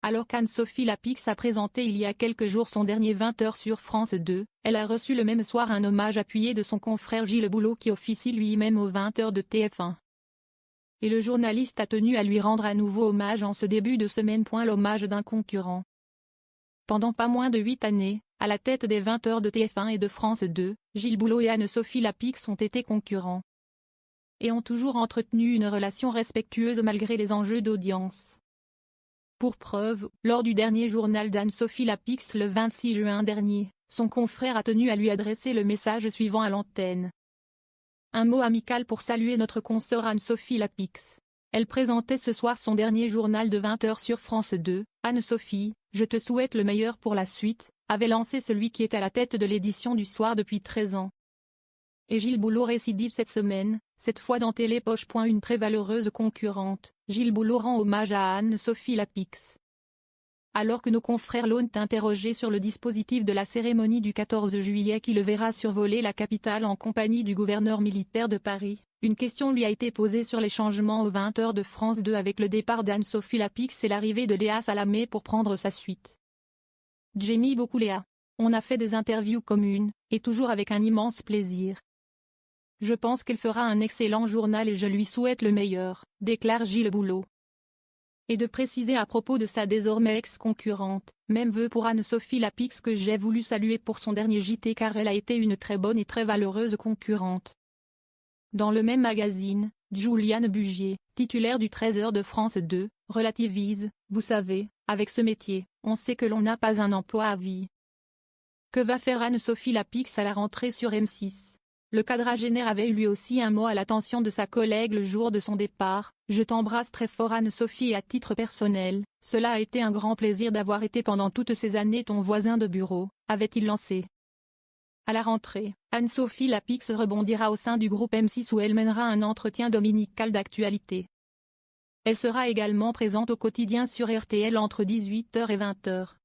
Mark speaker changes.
Speaker 1: Alors qu'Anne-Sophie Lapix a présenté il y a quelques jours son dernier 20h sur France 2, elle a reçu le même soir un hommage appuyé de son confrère Gilles Boulot qui officie lui-même aux 20h de TF1. Et le journaliste a tenu à lui rendre à nouveau hommage en ce début de semaine. L'hommage d'un concurrent. Pendant pas moins de 8 années, à la tête des 20h de TF1 et de France 2, Gilles Boulot et Anne-Sophie Lapix ont été concurrents. Et ont toujours entretenu une relation respectueuse malgré les enjeux d'audience. Pour preuve, lors du dernier journal d'Anne-Sophie Lapix le 26 juin dernier, son confrère a tenu à lui adresser le message suivant à l'antenne. Un mot amical pour saluer notre consoeur Anne-Sophie Lapix. Elle présentait ce soir son dernier journal de 20h sur France 2. Anne-Sophie, je te souhaite le meilleur pour la suite, avait lancé celui qui est à la tête de l'édition du soir depuis 13 ans. Et Gilles Boulot récidive cette semaine, cette fois dans Télépoche. Une très valeureuse concurrente, Gilles Boulot rend hommage à Anne-Sophie Lapix. Alors que nos confrères l'ont interrogé sur le dispositif de la cérémonie du 14 juillet qui le verra survoler la capitale en compagnie du gouverneur militaire de Paris, une question lui a été posée sur les changements aux 20h de France 2 avec le départ d'Anne-Sophie Lapix et l'arrivée de Léa Salamé pour prendre sa suite. J'aime beaucoup Léa. On a fait des interviews communes, et toujours avec un immense plaisir. Je pense qu'elle fera un excellent journal et je lui souhaite le meilleur, déclare Gilles Boulot. Et de préciser à propos de sa désormais ex-concurrente, même vœu pour Anne-Sophie Lapix que j'ai voulu saluer pour son dernier JT car elle a été une très bonne et très valeureuse concurrente. Dans le même magazine, Juliane Bugier, titulaire du 13h de France 2, relativise, vous savez, avec ce métier, on sait que l'on n'a pas un emploi à vie. Que va faire Anne-Sophie Lapix à la rentrée sur M6? Le quadragénaire avait eu lui aussi un mot à l'attention de sa collègue le jour de son départ. Je t'embrasse très fort Anne-Sophie et à titre personnel, cela a été un grand plaisir d'avoir été pendant toutes ces années ton voisin de bureau, avait-il lancé. À la rentrée, Anne-Sophie Lapix rebondira au sein du groupe M6 où elle mènera un entretien dominical d'actualité. Elle sera également présente au quotidien sur RTL entre 18h et 20h.